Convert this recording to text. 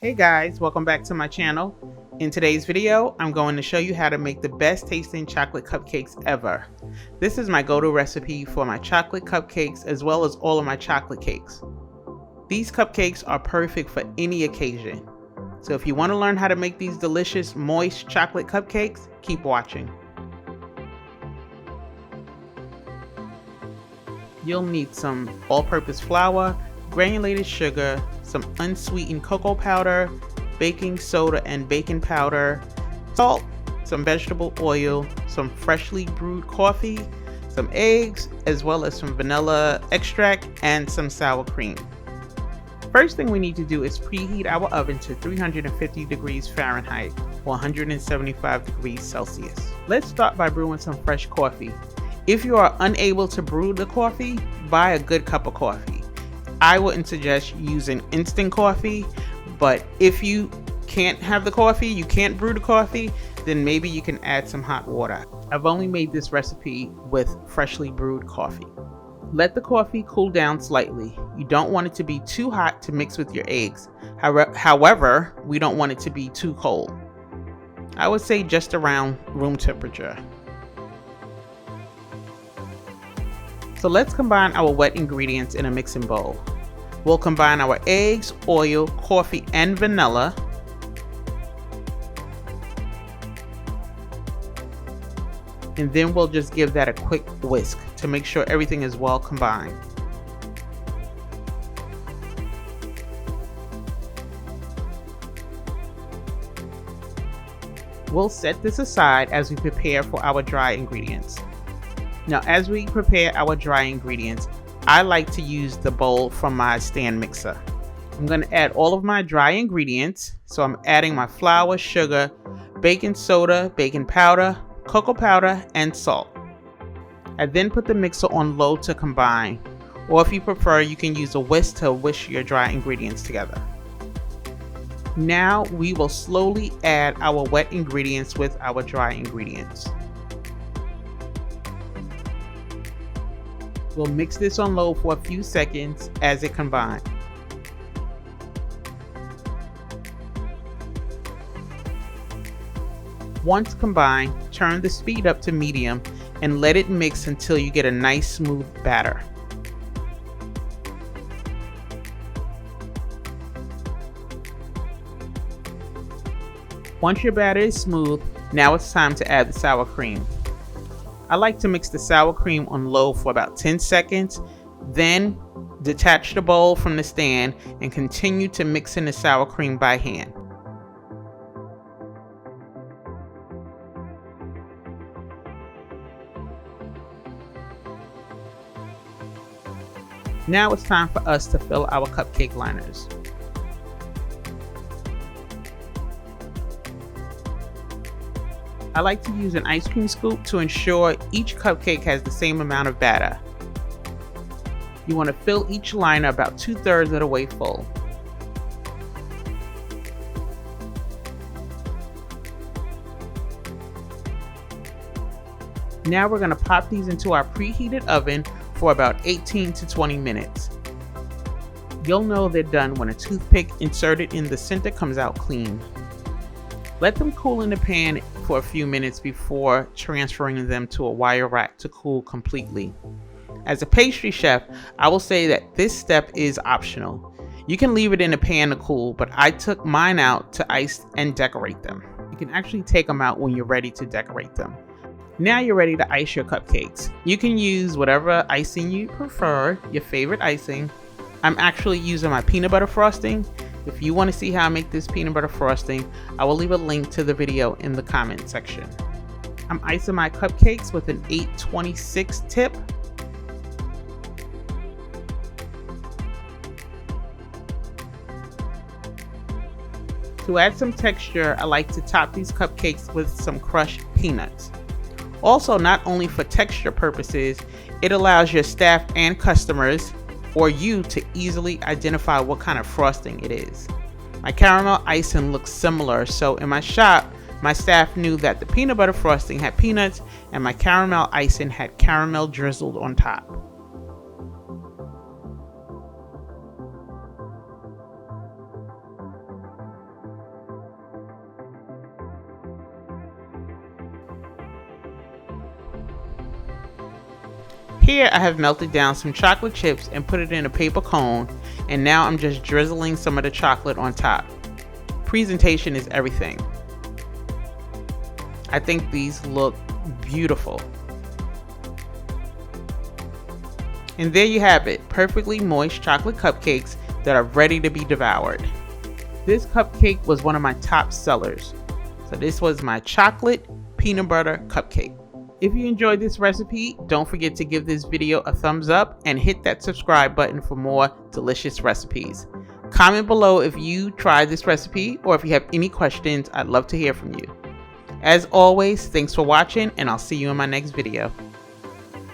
Hey guys, welcome back to my channel. In today's video, I'm going to show you how to make the best tasting chocolate cupcakes ever. This is my go-to recipe for my chocolate cupcakes as well as all of my chocolate cakes. These cupcakes are perfect for any occasion. So if you want to learn how to make these delicious, moist chocolate cupcakes, keep watching. You'll need some all-purpose flour, granulated sugar, some unsweetened cocoa powder, baking soda and baking powder, salt, some vegetable oil, some freshly brewed coffee, some eggs, as well as some vanilla extract and some sour cream. First thing we need to do is preheat our oven to 350 degrees Fahrenheit or 175 degrees Celsius. Let's start by brewing some fresh coffee. If you are unable to brew the coffee, buy a good cup of coffee. I wouldn't suggest using instant coffee, but if you can't have the coffee, you can't brew the coffee, then maybe you can add some hot water. I've only made this recipe with freshly brewed coffee. Let the coffee cool down slightly. You don't want it to be too hot to mix with your eggs. However, we don't want it to be too cold. I would say just around room temperature. So let's combine our wet ingredients in a mixing bowl. We'll combine our eggs, oil, coffee, and vanilla. And then we'll just give that a quick whisk to make sure everything is well combined. We'll set this aside as we prepare for our dry ingredients. Now, as we prepare our dry ingredients, I like to use the bowl from my stand mixer. I'm going to add all of my dry ingredients. So I'm adding my flour, sugar, baking soda, baking powder, cocoa powder, and salt. I then put the mixer on low to combine, or if you prefer, you can use a whisk to whisk your dry ingredients together. Now we will slowly add our wet ingredients with our dry ingredients. We'll mix this on low for a few seconds as it combines. Once combined, turn the speed up to medium and let it mix until you get a nice smooth batter. Once your batter is smooth, now it's time to add the sour cream. I like to mix the sour cream on low for about 10 seconds, then detach the bowl from the stand and continue to mix in the sour cream by hand. Now it's time for us to fill our cupcake liners. I like to use an ice cream scoop to ensure each cupcake has the same amount of batter. You want to fill each liner about 2/3 of the way full. Now we're going to pop these into our preheated oven for about 18 to 20 minutes. You'll know they're done when a toothpick inserted in the center comes out clean. Let them cool in the pan for a few minutes before transferring them to a wire rack to cool completely. As a pastry chef, I will say that this step is optional. You can leave it in a pan to cool, but I took mine out to ice and decorate them. You can actually take them out when you're ready to decorate them. Now you're ready to ice your cupcakes. You can use whatever icing you prefer, your favorite icing. I'm actually using my peanut butter frosting. If you want to see how I make this peanut butter frosting, I will leave a link to the video in the comment section. I'm icing my cupcakes with an 826 tip. To add some texture, I like to top these cupcakes with some crushed peanuts. Also, not only for texture purposes, it allows your staff and customers or you to easily identify what kind of frosting it is. My caramel icing looks similar, so in my shop, my staff knew that the peanut butter frosting had peanuts and my caramel icing had caramel drizzled on top. Here I have melted down some chocolate chips and put it in a paper cone, and now I'm just drizzling some of the chocolate on top. Presentation is everything. I think these look beautiful. And there you have it, perfectly moist chocolate cupcakes that are ready to be devoured. This cupcake was one of my top sellers. So this was my chocolate peanut butter cupcake. If you enjoyed this recipe, don't forget to give this video a thumbs up and hit that subscribe button for more delicious recipes. Comment below if you tried this recipe or if you have any questions. I'd love to hear from you. As always, thanks for watching, and I'll see you in my next video.